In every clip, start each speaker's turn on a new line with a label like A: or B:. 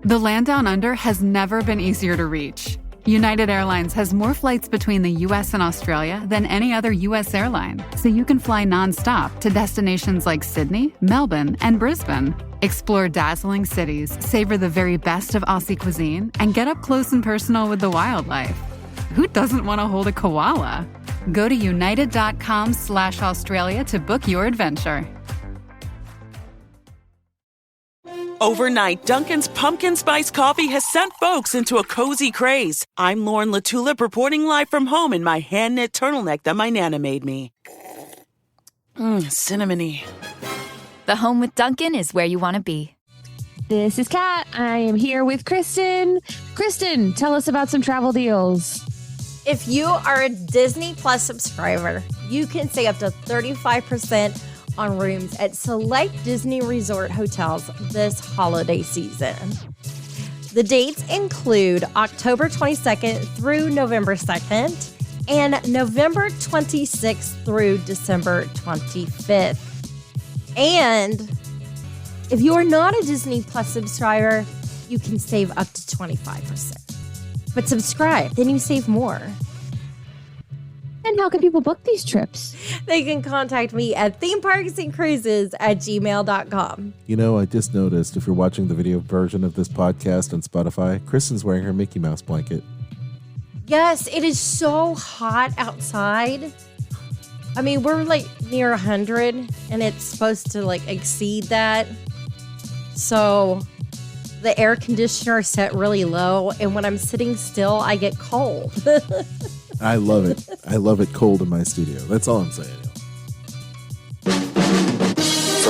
A: The land down under has never been easier to reach. United Airlines has more flights between the U.S. and Australia than any other U.S. airline, so you can fly nonstop to destinations like Sydney, Melbourne, and Brisbane. Explore dazzling cities, savor the very best of Aussie cuisine, and get up close and personal with the wildlife. Who doesn't want to hold a koala? Go to united.com/Australia to book your adventure.
B: Overnight, Dunkin's Pumpkin Spice Coffee has sent folks into a cozy craze. I'm Lauren LaTulip reporting live from home in my hand-knit turtleneck that my Nana made me. Cinnamony.
C: The home with Dunkin' is where you want to be.
D: This is Kat. I am here with Kristen. Kristen, tell us about some travel deals.
E: If you are a Disney Plus subscriber, you can save up to 35% on rooms at select Disney Resort hotels this holiday season. The dates include October 22nd through November 2nd and November 26th through December 25th. And if you are not a Disney Plus subscriber, you can save up to 25%. But subscribe, then you save more.
D: And how can people book these trips?
E: They can contact me at themeparksandcruises@gmail.com.
F: You know, I just noticed if you're watching the video version of this podcast on Spotify, Kristen's wearing her Mickey Mouse blanket.
E: Yes, it is so hot outside. I mean, we're like near 100 and it's supposed to like exceed that. So the air conditioner is set really low. And when I'm sitting still, I get cold.
F: I love it. I love it cold in my studio. That's all I'm saying.
G: From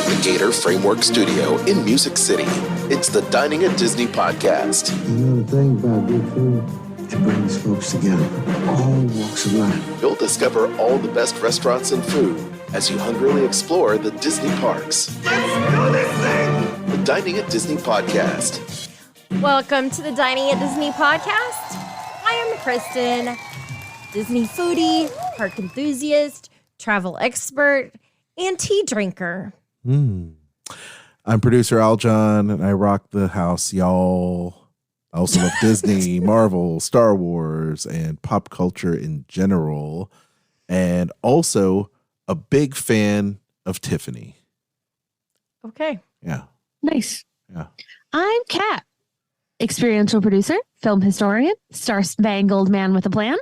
G: the Gator Framework Studio in Music City, it's the Dining at Disney podcast.
H: You know the thing about good food? It brings folks together, all walks of life.
G: You'll discover all the best restaurants and food as you hungrily explore the Disney parks.
H: Let's do this thing!
G: The Dining at Disney podcast.
E: Welcome to the Dining at Disney podcast. I am Kristen, Disney foodie, park enthusiast, travel expert, and tea drinker.
F: I'm producer Aljon, and I rock the house, y'all. I also love Disney, Marvel, Star Wars, and pop culture in general. And also a big fan of Tiffany.
E: Okay.
F: Yeah.
D: Nice.
F: Yeah.
D: I'm Kat, experiential producer, film historian, star-spangled man with a plan.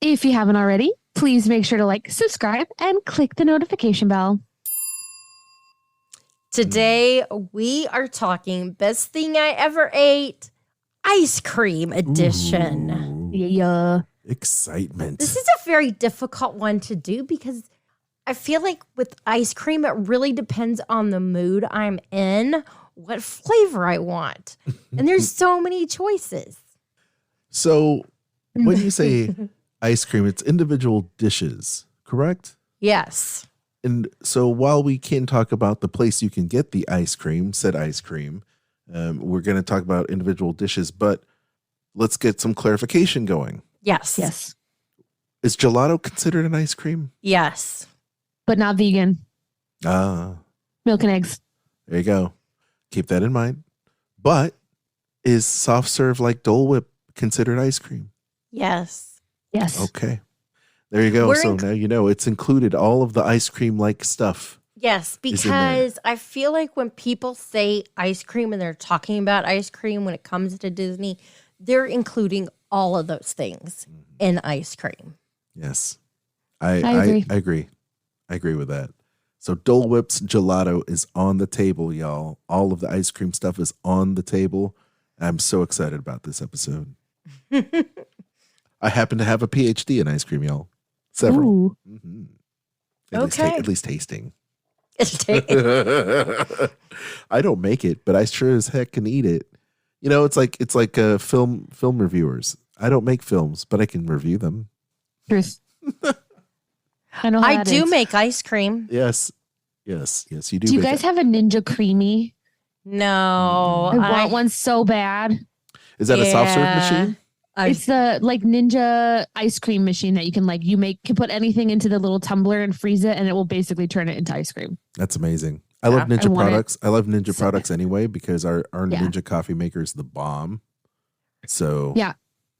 D: If you haven't already, please make sure to like, subscribe, and click the notification bell.
E: Today, we are talking best thing I ever ate, ice cream edition.
F: Ooh,
D: Yeah.
F: excitement.
E: This is a very difficult one to do because I feel like with ice cream, it really depends on the mood I'm in, what flavor I want. And there's so many choices.
F: So when you say ice cream, it's individual dishes, correct?
E: Yes.
F: And so while we can talk about the place you can get the ice cream, said ice cream, we're going to talk about individual dishes, but let's get some clarification going.
E: Yes.
D: Yes.
F: Is gelato considered an ice cream?
E: Yes.
D: But not vegan.
F: Ah,
D: Milk and eggs.
F: there you go. Keep that in mind. But is soft serve like Dole Whip considered ice cream?
E: Yes.
D: Yes.
F: Okay. There you go.
E: We're
F: So now you know it's included all of the ice cream like stuff.
E: Yes,
F: Is in there.
E: because I feel like when people say ice cream and they're talking about ice cream when it comes to Disney, they're including all of those things in ice cream.
F: Yes.
D: I agree.
F: I agree. I agree with that. So Dole Whip's gelato is on the table, y'all. All of the ice cream stuff is on the table. I'm so excited about this episode. I happen to have a PhD in ice cream, y'all. Several.
D: Ooh.
F: Mhm.
E: Okay.
F: At least tasting.
E: Yes.
F: I don't make it, but I sure as heck can eat it. You know, it's like film reviewers. I don't make films, but I can review them.
D: Truth. I know how
E: I
D: that
E: do
D: is.
E: make ice cream.
F: Yes, you do.
D: Do you
F: make
D: guys
F: it.
D: have a Ninja Creamy?
E: No.
D: I want one so bad.
F: Is that a soft serve
E: Yeah.
F: machine?
D: It's the like Ninja ice cream machine that you can like can put anything into the little tumbler and freeze it, and it will basically turn it into ice cream.
F: That's amazing. I love Ninja
D: I want it.
F: products. I love Ninja
D: So-
F: products anyway because our
D: Yeah.
F: Ninja coffee maker is the bomb. So
D: Yeah.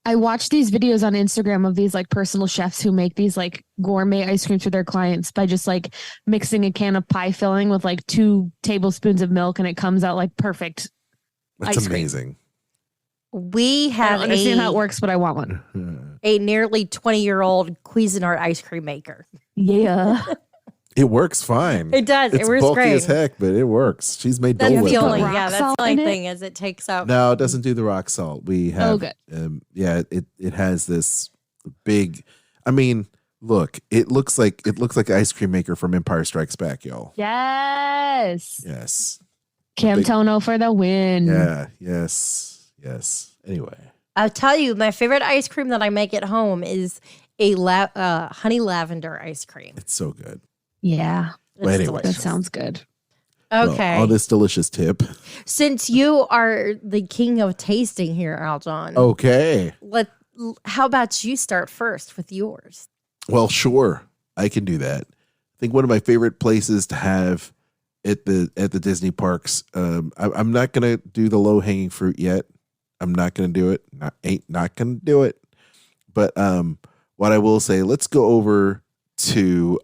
D: I watch these videos on Instagram of these like personal chefs who make these like gourmet ice creams for their clients by just like mixing a can of pie filling with like 2 tablespoons of milk, and it comes out like perfect.
F: that's
D: ice cream.
F: amazing.
E: We
D: I
E: have
D: don't understand how it works, but I want one.
E: a nearly 20-year-old Cuisinart ice cream maker.
D: Yeah.
F: It works fine.
E: It does.
F: It's
E: It works
F: bulky
E: great.
F: as heck, but it works. She's made
E: That's
F: Dole Whip.
E: the
F: for
E: only,
F: me.
D: Rock
E: that's the
D: salt
E: only
D: in it?
E: thing is it takes out.
F: No, it doesn't do the rock salt. We have,
D: good.
F: It has this big. I mean, look, it looks like ice cream maker from Empire Strikes Back, y'all.
D: Yes.
F: Yes.
D: Cam
F: Big-
D: Tono for the win.
F: Yeah. Yes. Yes. Anyway,
E: I'll tell you, my favorite ice cream that I make at home is a honey lavender ice cream.
F: it's so good.
D: Yeah.
E: It's
F: Well, anyways.
D: That
E: delicious.
D: sounds good.
E: Okay.
F: Well, on this delicious tip.
E: Since you are the king of tasting here, Aljon,
F: Okay.
E: how about you start first with yours?
F: Well, sure, I can do that. I think one of my favorite places to have at the Disney parks. I'm not gonna do the low hanging fruit yet. I'm not gonna do it. Not gonna do it. But what I will say, let's go over to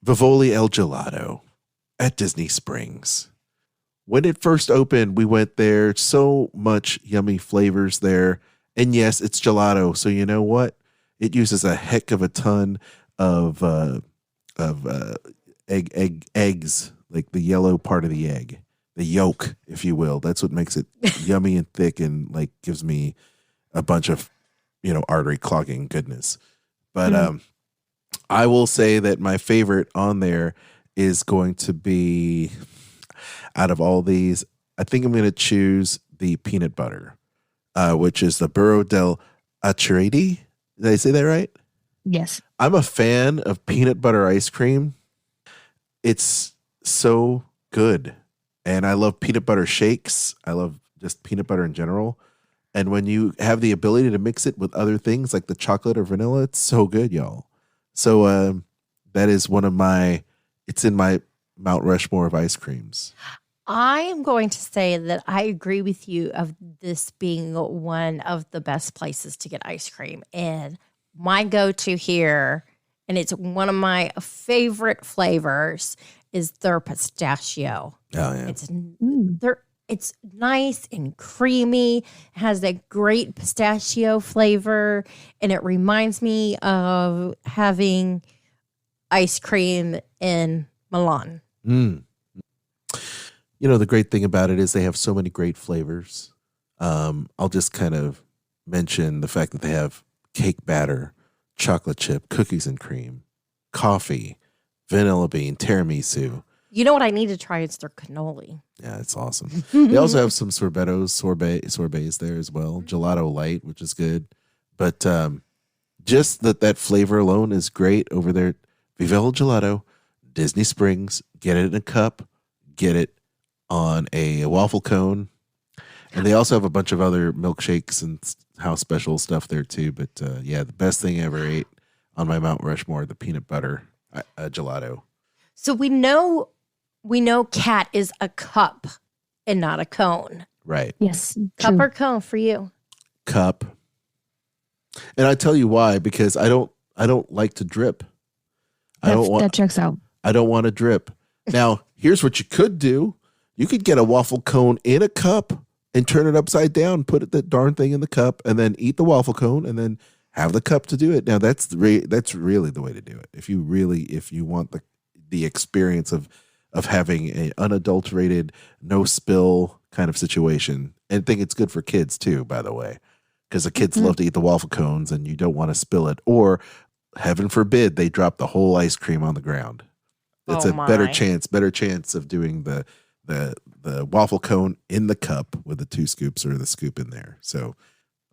F: Vivoli El Gelato at Disney Springs. When it first opened, we went there. So much yummy flavors there. And yes, it's gelato. So you know what? It uses a heck of a ton of eggs, like the yellow part of the egg, the yolk, if you will. That's what makes it yummy and thick and like gives me a bunch of, artery clogging goodness. But I will say that my favorite on there is going to be, out of all these, I think I'm going to choose the peanut butter, which is the Burro del Acreide. Did I say that right?
D: Yes.
F: I'm a fan of peanut butter ice cream. It's so good. And I love peanut butter shakes. I love just peanut butter in general. And when you have the ability to mix it with other things like the chocolate or vanilla, it's so good, y'all. So that is it's in my Mount Rushmore of ice creams.
E: I am going to say that I agree with you of this being one of the best places to get ice cream. And my go-to here, and it's one of my favorite flavors, is their pistachio.
F: Oh, yeah.
E: It's nice and creamy. It has that great pistachio flavor, and it reminds me of having ice cream in Milan.
F: Mm. The great thing about it is they have so many great flavors. I'll just kind of mention the fact that they have cake batter, chocolate chip, cookies and cream, coffee, vanilla bean, tiramisu.
E: You know what I need to try is their cannoli.
F: Yeah, it's awesome. They also have some sorbets there as well. Gelato light, which is good. But just that flavor alone is great over there. Vivel Gelato, Disney Springs. Get it in a cup. Get it on a waffle cone. And they also have a bunch of other milkshakes and house special stuff there too. But the best thing I ever ate on my Mount Rushmore, the peanut butter gelato.
E: So we know cat is a cup and not a cone.
F: Right.
D: Yes.
E: Cup
D: True.
E: or cone for you?
F: Cup. And I tell you why, because I don't like to drip.
D: That checks out.
F: I don't want to drip. Now, here's what you could do. You could get a waffle cone in a cup and turn it upside down, put that darn thing in the cup, and then eat the waffle cone, and then have the cup to do it. Now, that's really the way to do it. If you want the experience of having an unadulterated, no spill kind of situation, and I think it's good for kids too, by the way, because the kids love to eat the waffle cones, and you don't want to spill it, or heaven forbid they drop the whole ice cream on the ground. That's a better chance of doing the waffle cone in the cup with the 2 scoops or the scoop in there. So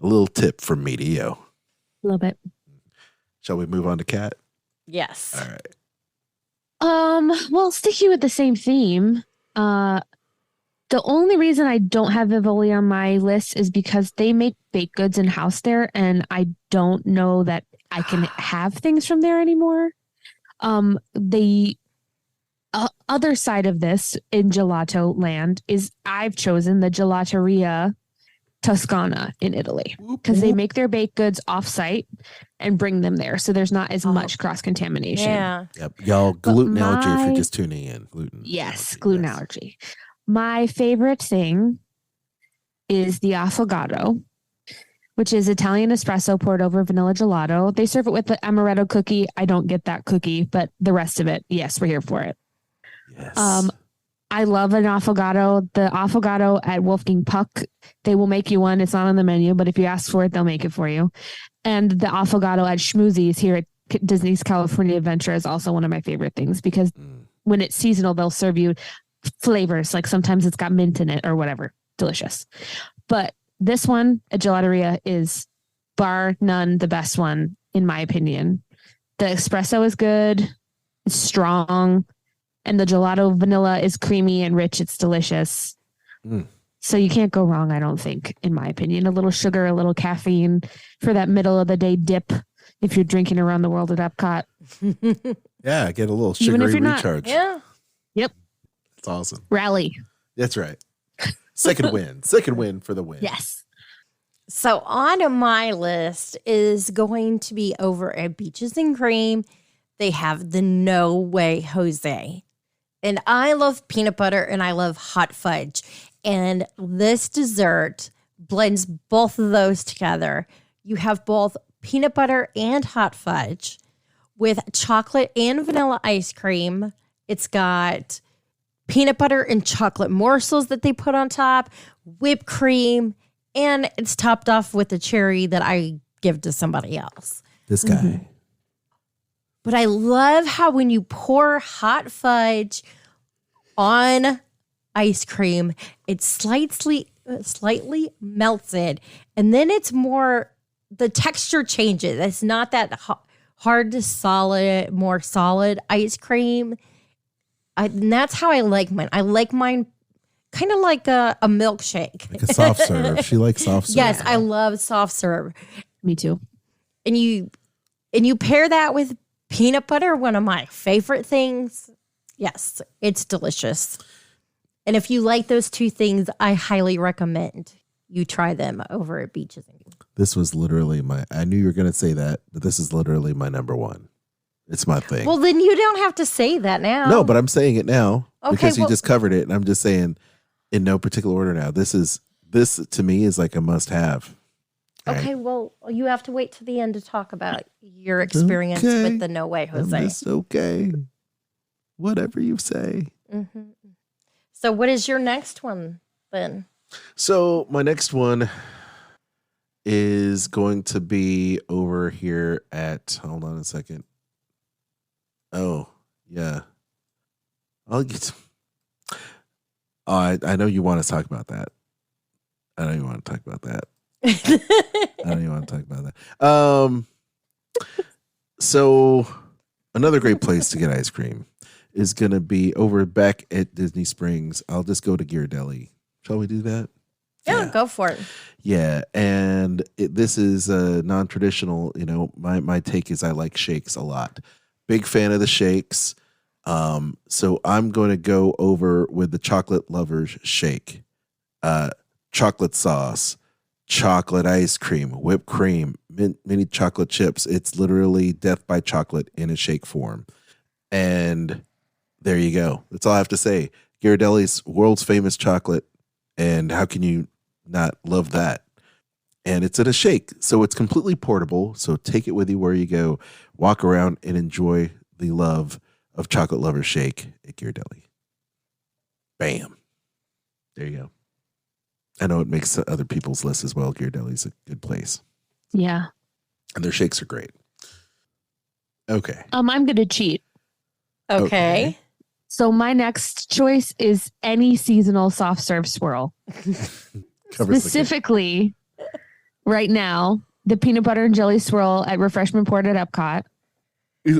F: a little tip from me to you.
D: Love it.
F: Shall we move on to Kat?
E: Yes.
F: All right.
D: Well, sticking with the same theme, the only reason I don't have Vivoli on my list is because they make baked goods in-house there, and I don't know that I can have things from there anymore. other side of this in gelato land is I've chosen the Gelateria Toscana in Italy because they make their baked goods offsite and bring them there. So there's not as much cross contamination.
E: Yeah.
F: Yep. Y'all, gluten allergy if you're just tuning in. Gluten
D: allergy. My favorite thing is the affogato, which is Italian espresso poured over vanilla gelato. They serve it with the amaretto cookie. I don't get that cookie, but the rest of it, yes, we're here for it.
F: Yes.
D: I love an affogato. The affogato at Wolfgang Puck, they will make you one. It's not on the menu, but if you ask for it, they'll make it for you. And the affogato at Schmoozies here at Disney's California Adventure is also one of my favorite things because when it's seasonal, they'll serve you flavors. Like sometimes it's got mint in it or whatever. Delicious. But this one at Gelateria is bar none the best one, in my opinion. The espresso is good. It's strong. And the gelato vanilla is creamy and rich. It's delicious. So you can't go wrong, I don't think, in my opinion. A little sugar, a little caffeine for that middle of the day dip if you're drinking around the world at Epcot.
F: Yeah, get a little sugary recharge.
E: Yeah.
D: Yep.
F: That's awesome.
D: Rally.
F: That's right. Second win for the win.
D: Yes.
E: So on my list is going to be over at Beaches and Cream. They have the No Way Jose. And I love peanut butter and I love hot fudge. And this dessert blends both of those together. You have both peanut butter and hot fudge with chocolate and vanilla ice cream. It's got peanut butter and chocolate morsels that they put on top, whipped cream, and it's topped off with a cherry that I give to somebody else.
F: This guy.
E: But I love how when you pour hot fudge on ice cream, it's slightly melted, and then it's more, the texture changes. It's not that hard to solid, more solid ice cream. And that's how I like mine. I like mine kind of like a milkshake.
F: Like a soft serve. She likes soft serve.
E: Yes, I love soft serve.
D: Me too.
E: And you pair that with peanut butter, one of my favorite things. Yes, it's delicious. And if you like those two things, I highly recommend you try them over at Beaches.
F: This was literally I knew you were going to say that, but this is literally my number one. It's my thing.
E: Well, then you don't have to say that now.
F: No, but I'm saying it now because you
E: well,
F: just covered it. And I'm just saying in no particular order now. This to me is like a must have.
E: Okay, well, you have to wait to the end to talk about your experience with the No Way Jose.
F: It's okay. Whatever you say.
E: Mm-hmm. So what is your next one then?
F: So my next one is going to be over here at, hold on a second. Oh, yeah. I'll get. I know you want to talk about that. So another great place to get ice cream is going to be over back at Disney Springs. I'll just go to Ghirardelli. Shall we do that?
E: Yeah, go for it.
F: Yeah, and this is a non-traditional. You know, my take is I like shakes a lot. Big fan of the shakes. So I'm going to go over with the Chocolate Lovers Shake. Chocolate sauce, chocolate ice cream, whipped cream, mini chocolate chips. It's literally death by chocolate in a shake form. And there you go. That's all I have to say. Ghirardelli's world's famous chocolate. And how can you not love that? And it's in a shake. So it's completely portable. So take it with you where you go. Walk around and enjoy the love of Chocolate Lovers Shake at Ghirardelli. Bam. There you go. I know it makes other people's list as well. Ghirardelli's a good place.
D: Yeah.
F: And their shakes are great. Okay.
D: I'm going to cheat.
E: Okay.
D: So my next choice is any seasonal soft serve swirl. Specifically, right now, the peanut butter and jelly swirl at Refreshment Port at Epcot.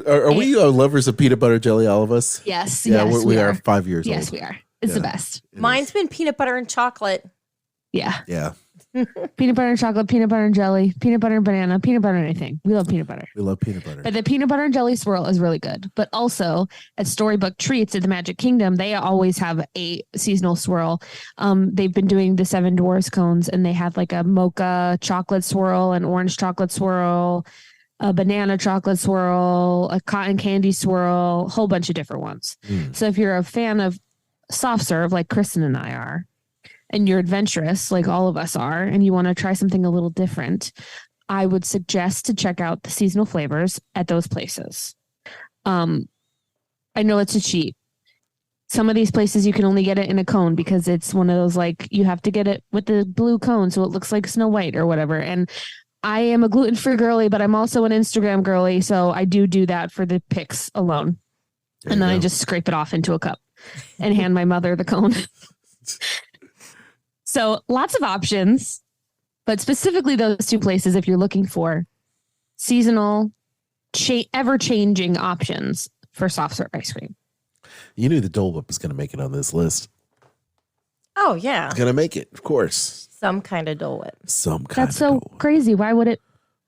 F: Are we lovers of peanut butter jelly, all of us?
D: Yes.
F: Yeah,
D: yes,
F: we are 5 years old.
D: Yes, we are. It's the best.
E: Mine's been peanut butter and chocolate.
D: Yeah.
F: Yeah.
D: Peanut butter and chocolate, peanut butter and jelly, peanut butter and banana, peanut butter and anything. We love peanut butter.
F: We love peanut butter.
D: But the peanut butter and jelly swirl is really good. But also at Storybook Treats at the Magic Kingdom, they always have a seasonal swirl. They've been doing the Seven Dwarfs cones, and they have like a mocha chocolate swirl, an orange chocolate swirl, a banana chocolate swirl, a cotton candy swirl, a whole bunch of different ones. So if you're a fan of soft serve like Kristen and I are, and you're adventurous like all of us are, and you want to try something a little different, I would suggest to check out the seasonal flavors at those places. I know it's a cheat. Some of these places you can only get it in a cone because it's one of those, like, you have to get it with the blue cone so it looks like Snow White or whatever. And I am a gluten-free girly, but I'm also an Instagram girly, so I do that for the pics alone. And then I just scrape it off into a cup and hand my mother the cone. So lots of options, but specifically those two places, if you're looking for seasonal, ever-changing options for soft serve ice cream.
F: You knew the Dole Whip was going to make it on this list.
E: Oh, yeah.
F: It's going to make it, of course.
E: Some kind of Dole Whip.
F: Some kind
D: That's
F: of
D: so
F: Dole Whip.
D: crazy. Why would it?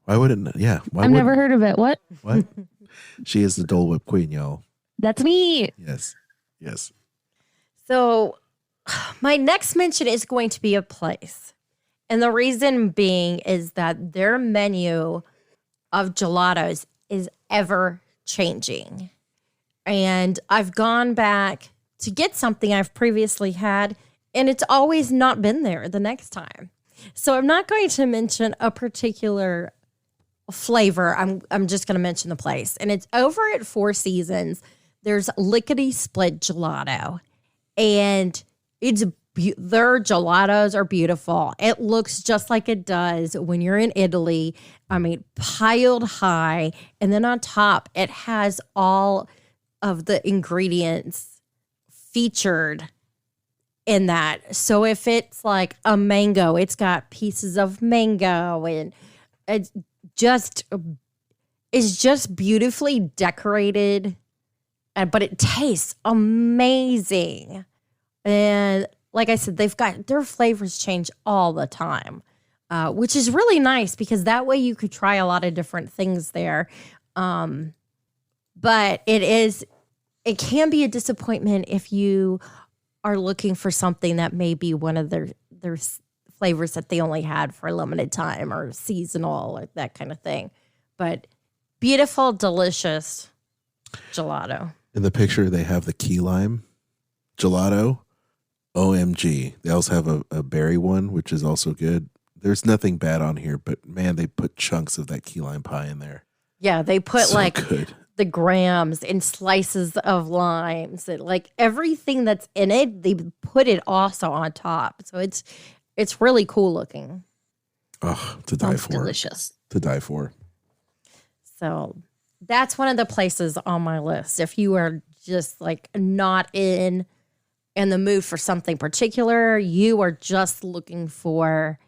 F: Why wouldn't? Yeah.
D: I've never heard of it. What?
F: What? She is the Dole Whip queen, y'all.
D: That's me.
F: Yes. Yes.
E: So my next mention is going to be a place. And the reason being is that their menu of gelatos is ever changing. And I've gone back to get something I've previously had, and it's always not been there the next time. So I'm not going to mention a particular flavor. I'm just going to mention the place. And it's over at Four Seasons. There's Lickety Split Gelato. And their gelatos are beautiful. It looks just like it does when you're in Italy. I mean, piled high. And then on top, it has all of the ingredients featured in that. So if it's like a mango, it's got pieces of mango, and it's just beautifully decorated, but it tastes amazing. And like I said, their flavors change all the time, which is really nice because that way you could try a lot of different things there. But it can be a disappointment if you are looking for something that may be one of their flavors that they only had for a limited time or seasonal or that kind of thing. But beautiful, delicious gelato.
F: In the picture, they have the key lime gelato. OMG. They also have a berry one, which is also good. There's nothing bad on here, but man, they put chunks of that key lime pie in there.
E: Yeah, they put
F: So good.
E: the grams and slices of limes, and like everything that's in it, they put it also on top. So it's really cool looking.
F: Oh, to die
D: Sounds
F: for.
D: delicious.
F: To die for.
E: So that's one of the places on my list. If you are just like not in the mood for something particular, you are just looking for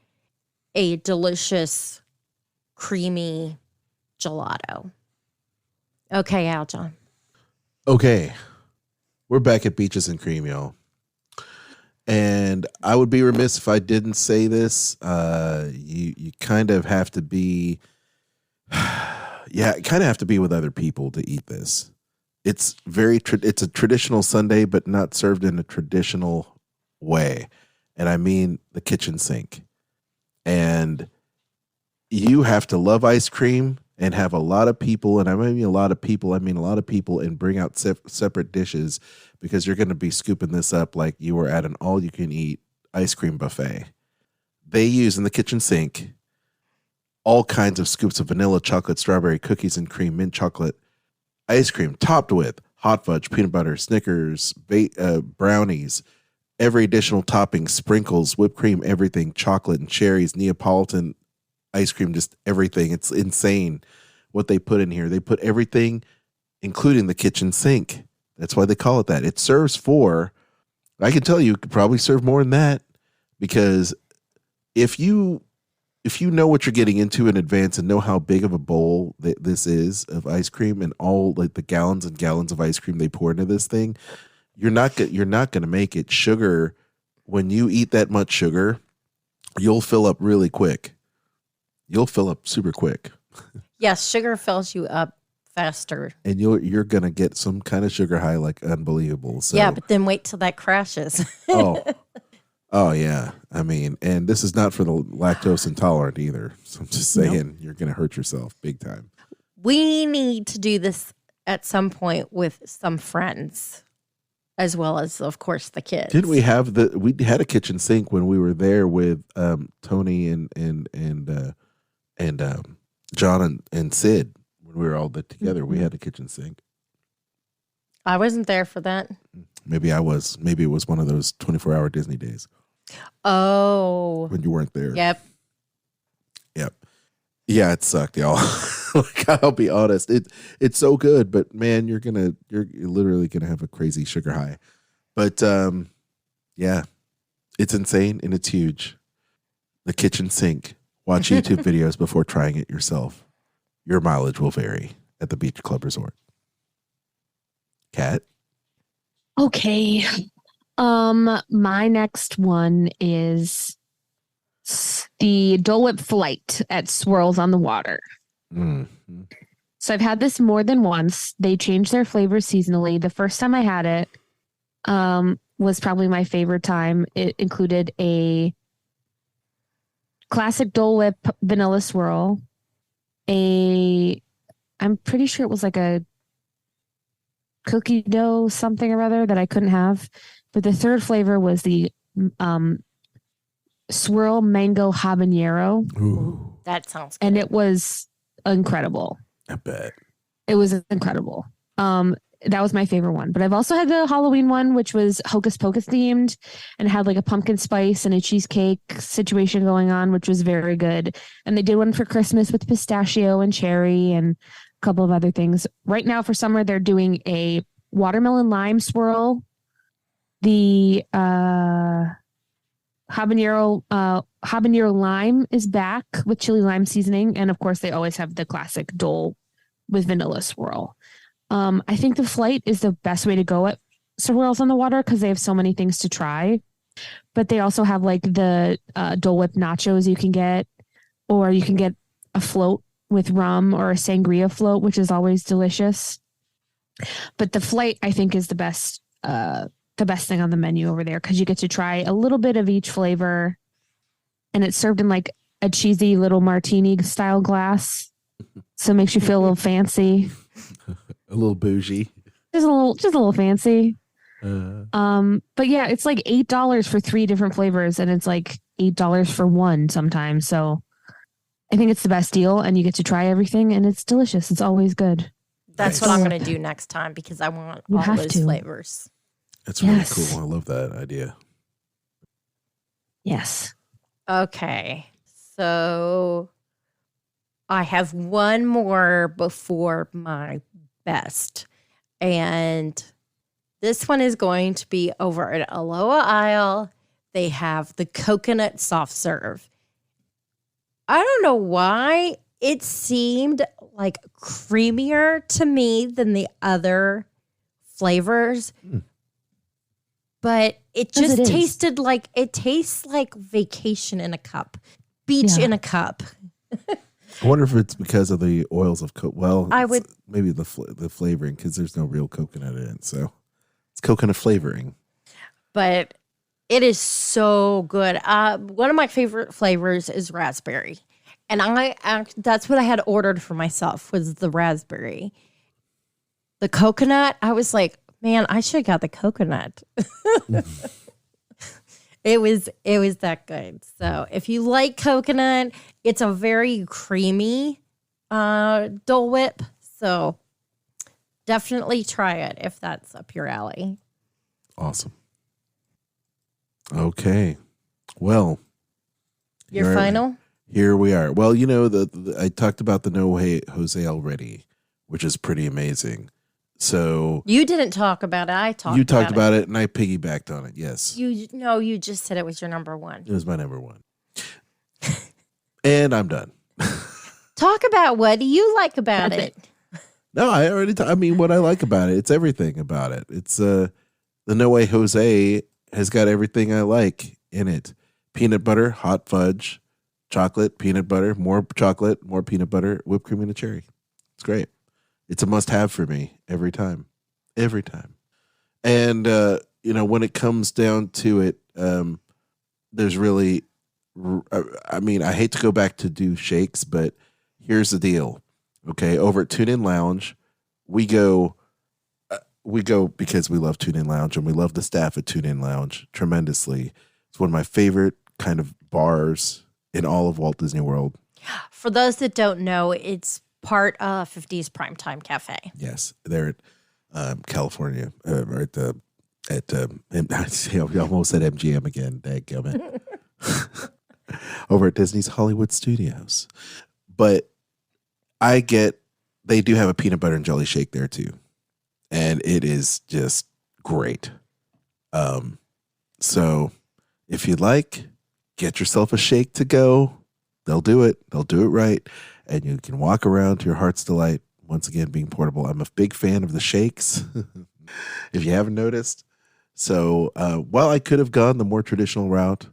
E: a delicious, creamy gelato. Okay, Aljon.
F: Okay. We're back at Beaches and Cream, y'all. And I would be remiss if I didn't say this. You kind of have to be, kind of have to be with other people to eat this. It's it's a traditional sundae, but not served in a traditional way. And I mean the kitchen sink. And you have to love ice cream and have a lot of people, and I mean a lot of people, and bring out separate dishes because you're going to be scooping this up like you were at an all-you-can-eat ice cream buffet. They use in the kitchen sink all kinds of scoops of vanilla, chocolate, strawberry, cookies and cream, mint chocolate, ice cream topped with hot fudge, peanut butter, Snickers, brownies, every additional topping, sprinkles, whipped cream, everything, chocolate and cherries, Neapolitan ice cream, just everything. It's insane what they put in here. They put everything, including the kitchen sink. That's why they call it that. It serves for, I can tell you, it could probably serve more than that, because if you know what you're getting into in advance and know how big of a bowl this is of ice cream and all like the gallons and gallons of ice cream they pour into this thing, you're not going to make it. Sugar, when you eat that much sugar, you'll fill up really quick. You'll fill up super quick.
E: Yes, sugar fills you up faster.
F: And you're gonna get some kind of sugar high like unbelievable. So
E: Yeah, but then wait till that crashes.
F: Oh yeah. I mean, and this is not for the lactose intolerant either. So I'm just saying you're gonna hurt yourself big time.
E: We need to do this at some point with some friends, as well as, of course, the kids.
F: Didn't we have we had a kitchen sink when we were there with Tony and John and Sid when we were all together. We had a kitchen sink.
E: I wasn't there for that.
F: Maybe I was. Maybe it was one of those 24-hour Disney days.
E: Oh.
F: When you weren't there.
E: Yep.
F: Yeah, it sucked, y'all. Like, I'll be honest. It's so good, but man, you're literally gonna have a crazy sugar high. But yeah, it's insane and it's huge. The kitchen sink. Watch YouTube videos before trying it yourself. Your mileage will vary at the Beach Club Resort. Kat?
D: Okay. My next one is the Dole Whip Flight at Swirls on the Water.
F: Mm-hmm.
D: So I've had this more than once. They change their flavors seasonally. The first time I had it was probably my favorite time. It included a classic Dole Whip vanilla swirl. I'm pretty sure it was like a cookie dough something or other that I couldn't have. But the third flavor was the swirl mango habanero.
F: Ooh,
E: that sounds good.
D: And it was incredible.
F: I bet.
D: It was incredible. That was my favorite one. But I've also had the Halloween one, which was Hocus Pocus themed and had like a pumpkin spice and a cheesecake situation going on, which was very good. And they did one for Christmas with pistachio and cherry and a couple of other things. Right now for summer, they're doing a watermelon lime swirl. The habanero lime is back with chili lime seasoning. And of course, they always have the classic Dole with vanilla swirl. I think the flight is the best way to go at swirls on the water because they have so many things to try. But they also have like the Dole Whip nachos you can get, or you can get a float with rum or a sangria float, which is always delicious. But the flight, I think, is the best thing on the menu over there because you get to try a little bit of each flavor, and it's served in like a cheesy little martini style glass, so it makes you feel a little fancy.
F: A little bougie.
D: Just a little fancy. But yeah, it's like $8 for 3 different flavors, and it's like $8 for one sometimes. So I think it's the best deal, and you get to try everything, and it's delicious. It's always good.
E: That's what I'm going to do next time because I want all those flavors.
F: That's really cool. I love that idea.
D: Yes.
E: Okay. So I have one more before my best. And this one is going to be over at Aloha Isle. They have the coconut soft serve. I don't know why it seemed like creamier to me than the other flavors. But it just tasted like, it tastes like vacation in a cup, beach in a cup.
F: I wonder if it's because of the oils of coconut. Well,
E: I would
F: maybe the flavoring because there's no real coconut in it, so it's coconut flavoring.
E: But it is so good. One of my favorite flavors is raspberry, and that's what I had ordered for myself was the raspberry. The coconut, I was like, man, I should have got the coconut. It was that good. So if you like coconut, it's a very creamy Dole Whip. So definitely try it if that's up your alley.
F: Awesome. Okay. Well,
E: your final?
F: Here we are. Well, you know, I talked about the No Way Jose already, which is pretty amazing. So
E: you didn't talk about it. I talked.
F: You talked about it, and I piggybacked on it. Yes.
E: You just said it was your number one.
F: It was my number one. And I'm done.
E: Talk about what do you like about it?
F: No, I already. I mean, what I like about it, it's everything about it. It's the No Way Jose has got everything I like in it. peanut butter, hot fudge, chocolate, peanut butter, more chocolate, more peanut butter, whipped cream, and a cherry. It's great. It's a must-have for me every time. Every time. And, when it comes down to it, there's really, I hate to go back to do shakes, but here's the deal. Okay, over at Tune In Lounge, we go because we love Tune In Lounge and we love the staff at Tune In Lounge tremendously. It's one of my favorite kind of bars in all of Walt Disney World.
E: For those that don't know, it's part of 50s Primetime Cafe.
F: Yes, they're at California, or I almost said MGM again. Dadgummit. Over at Disney's Hollywood Studios. But they do have a peanut butter and jelly shake there too. And it is just great. So if you'd like, get yourself a shake to go. They'll do it. They'll do it right. And you can walk around to your heart's delight. Once again, being portable. I'm a big fan of the shakes, if you haven't noticed. So while I could have gone the more traditional route,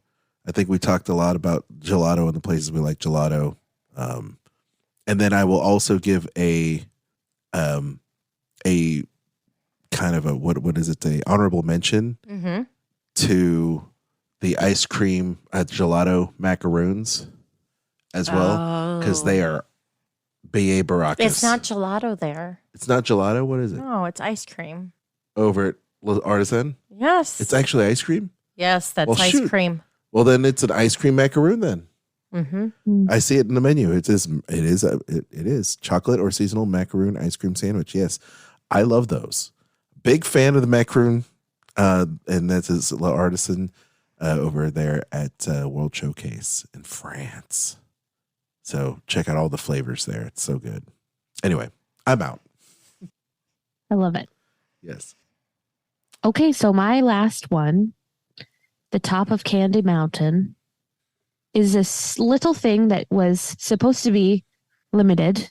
F: I think we talked a lot about gelato and the places we like gelato. And then I will also give a kind of a, what is it? A honorable mention to the ice cream gelato macaroons as well. Because they are B.A. Baracus.
E: It's not gelato there.
F: It's not gelato? What is it?
E: No, it's ice cream.
F: Over at Artisan?
E: Yes.
F: It's actually ice cream?
E: Yes, that's ice cream.
F: Well, then it's an ice cream macaroon then.
E: Mm-hmm.
F: I see it in the menu. It is chocolate or seasonal macaroon ice cream sandwich. Yes, I love those. Big fan of the macaroon, and that's his Artisan over there at World Showcase in France. So check out all the flavors there. It's so good. Anyway, I'm out.
D: I love it.
F: Yes.
D: Okay, so my last one, the top of Candy Mountain, is this little thing that was supposed to be limited,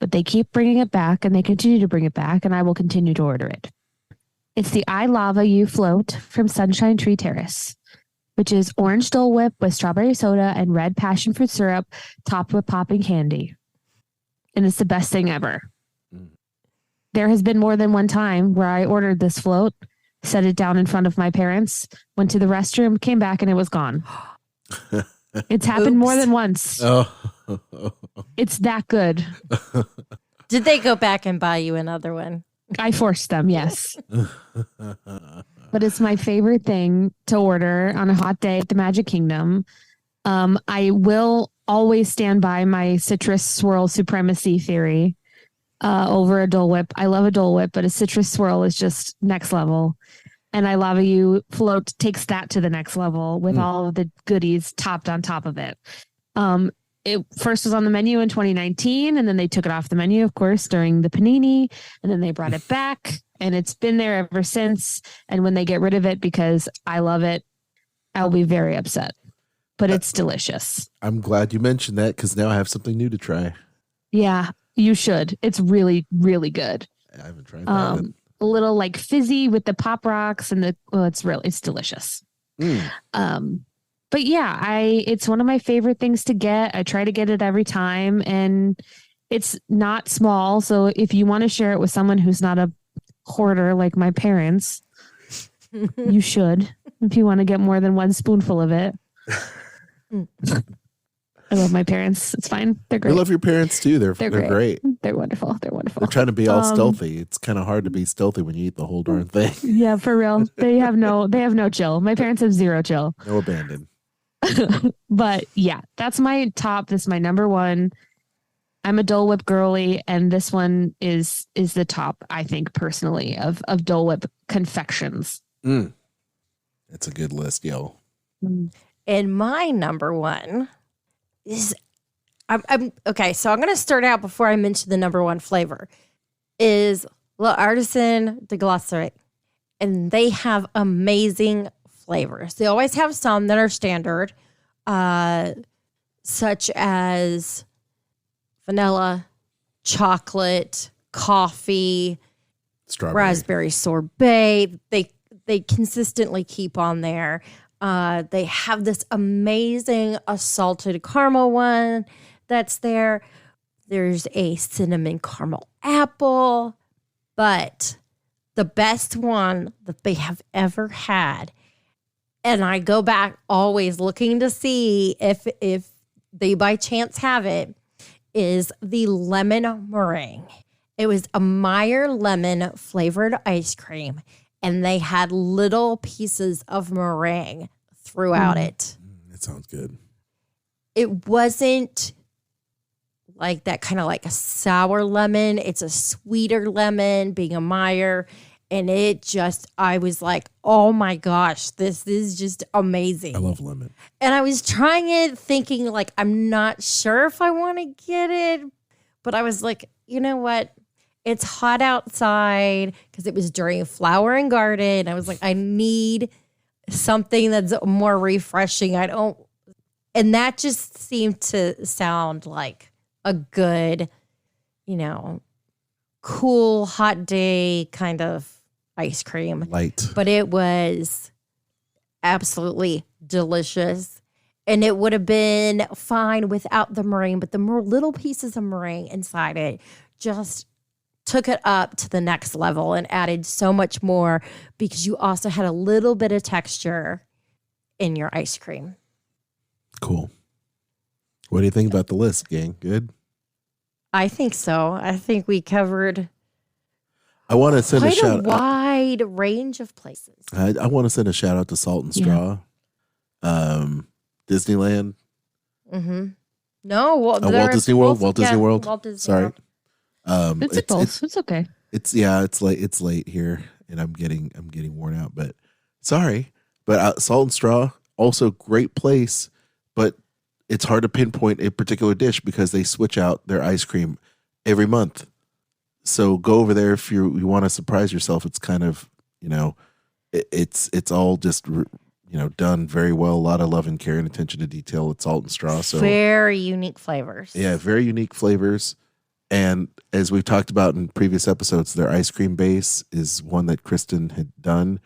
D: but they keep bringing it back and they continue to bring it back, and I will continue to order it. It's the I Lava You float from Sunshine Tree Terrace, which is orange Dole Whip with strawberry soda and red passion fruit syrup topped with popping candy. And it's the best thing ever. There has been more than one time where I ordered this float, set it down in front of my parents, went to the restroom, came back, and it was gone. It's happened more than once.
F: Oh.
D: It's that good.
E: Did they go back and buy you another one?
D: I forced them, yes. But it's my favorite thing to order on a hot day at the Magic Kingdom. I will always stand by my citrus swirl supremacy theory over a Dole Whip. I love a Dole Whip, but a citrus swirl is just next level. And I Lava You float takes that to the next level with all of the goodies topped on top of it. It first was on the menu in 2019, and then they took it off the menu, of course, during the Panini, and then they brought it back, and it's been there ever since. And when they get rid of it, because I love it, I'll be very upset. But it's delicious.
F: I'm glad you mentioned that, because now I have something new to try.
D: Yeah, you should. It's really, really good.
F: I haven't tried that.
D: A little like fizzy with the Pop Rocks and it's delicious. But yeah, it's one of my favorite things to get. I try to get it every time, and it's not small. So if you want to share it with someone who's not a hoarder like my parents, you should. If you want to get more than one spoonful of it. I love my parents. It's fine. They're great.
F: I love your parents too. They're great.
D: They're wonderful. They're wonderful.
F: They're trying to be all stealthy. It's kind of hard to be stealthy when you eat the whole darn thing.
D: Yeah, for real. They have no chill. My parents have zero chill.
F: No abandon.
D: But yeah, that's my top. This is my number one. I'm a Dole Whip girly, and this one is the top, I think, personally, of Dole Whip confections.
F: It's a good list, yo.
E: And my number one is I'm okay. So I'm going to start out before I mention the number one flavor is L'Artisan de Glacerie, and they have amazing flavors. They always have some that are standard, such as vanilla, chocolate, coffee,
F: strawberry,
E: raspberry sorbet. They consistently keep on there. They have this amazing salted caramel one that's there. There's a cinnamon caramel apple, but the best one that they have ever had, and I go back always looking to see if they by chance have it, is the lemon meringue. It was a Meyer lemon flavored ice cream, and they had little pieces of meringue throughout it.
F: That sounds good.
E: It wasn't like that kind of like a sour lemon. It's a sweeter lemon, being a Meyer. And it just, I was like, oh my gosh, this is just amazing.
F: I love lemon.
E: And I was trying it thinking like, I'm not sure if I want to get it. But I was like, you know what? It's hot outside, because it was during Flower and Garden. I was like, I need something that's more refreshing. And that just seemed to sound like a good, cool, hot day kind of ice cream.
F: Light.
E: But it was absolutely delicious. And it would have been fine without the meringue, but the more little pieces of meringue inside it just took it up to the next level and added so much more, because you also had a little bit of texture in your ice cream.
F: Cool. What do you think about the list, gang? Good?
E: I think so. I think we covered
F: I want to send
E: quite
F: a shout
E: a wide range of places.
F: I want to send a shout out to Salt and Straw. Disneyland.
E: Mm-hmm. No,
F: Walt Disney World. Walt Disney World.
E: Walt Disney
F: Sorry.
E: World.
D: It's okay.
F: It's late here, and I'm getting worn out. But sorry, but Salt and Straw, also great place, but it's hard to pinpoint a particular dish because they switch out their ice cream every month. So go over there if you want to surprise yourself. It's kind of it's all just done very well. A lot of love and care and attention to detail. It's Salt and Straw. So
E: very unique flavors.
F: Yeah, very unique flavors. And as we've talked about in previous episodes, their ice cream base is one that Kristen had done,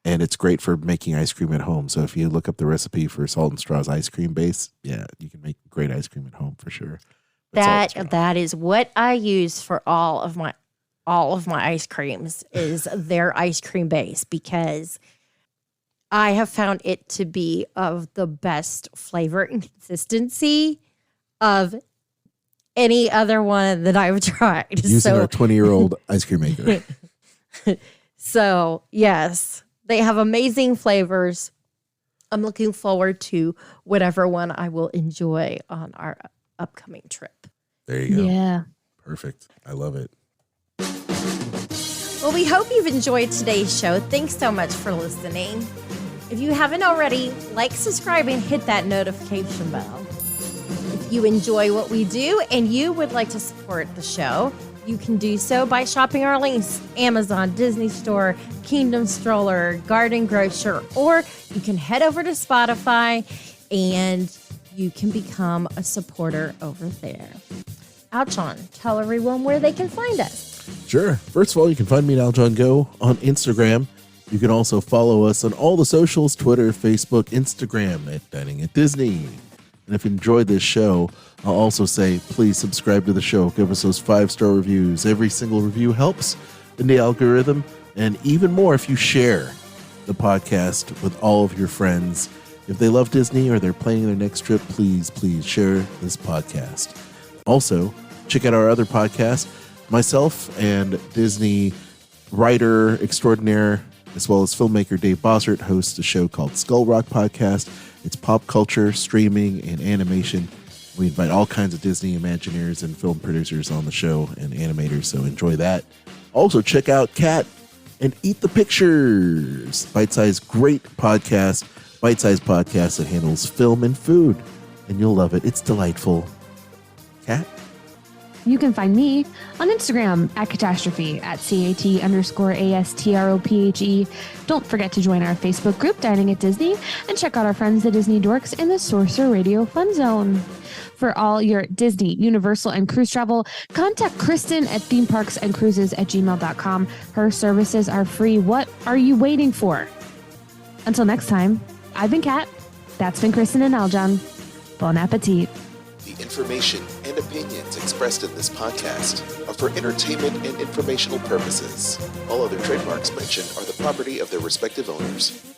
F: and it's great for making ice cream at home. So if you look up the recipe for Salt and Straw's ice cream base, yeah, you can make great ice cream at home for sure.
E: That is what I use for all of my ice creams is their ice cream base, because I have found it to be of the best flavor and consistency of any other one that I've tried.
F: Using our 20-year-old ice cream maker.
E: So, yes, they have amazing flavors. I'm looking forward to whatever one I will enjoy on our upcoming trip.
F: There you go.
D: Yeah.
F: Perfect. I love it.
E: Well, we hope you've enjoyed today's show. Thanks so much for listening. If you haven't already, like, subscribe, and hit that notification bell. If you enjoy what we do and you would like to support the show, you can do so by shopping our links: Amazon, Disney Store, Kingdom Stroller, Garden Grocer, or you can head over to Spotify and you can become a supporter over there. Aljon, tell everyone where they can find us.
F: Sure. First of all, you can find me at Aljon Go on Instagram. You can also follow us on all the socials: Twitter, Facebook, Instagram at Dining at Disney. And if you enjoyed this show, I'll also say, please subscribe to the show. Give us those 5-star reviews. Every single review helps in the algorithm. And even more if you share the podcast with all of your friends. If they love Disney or they're planning their next trip, please share this podcast. Also, check out our other podcast. Myself and Disney writer extraordinaire, as well as filmmaker Dave Bossert, hosts a show called Skull Rock Podcast. It's pop culture, streaming, and animation. We invite all kinds of Disney Imagineers and film producers on the show and animators, so enjoy that. Also, check out Cat and Eat the Pictures. Bite-sized, great podcast. Bite-sized podcast that handles film and food, and you'll love it. It's delightful. Cat?
D: You can find me on Instagram at Catastrophe, at CAT_ASTROPHE. Don't forget to join our Facebook group, Dining at Disney, and check out our friends, the Disney Dorks, in the Sorcerer Radio Fun Zone. For all your Disney, Universal, and cruise travel, contact Kristen at themeparksandcruises@gmail.com. Her services are free. What are you waiting for? Until next time, I've been Kat. That's been Kristen and Aljan. Bon appetit.
G: The information and opinions expressed in this podcast are for entertainment and informational purposes. All other trademarks mentioned are the property of their respective owners.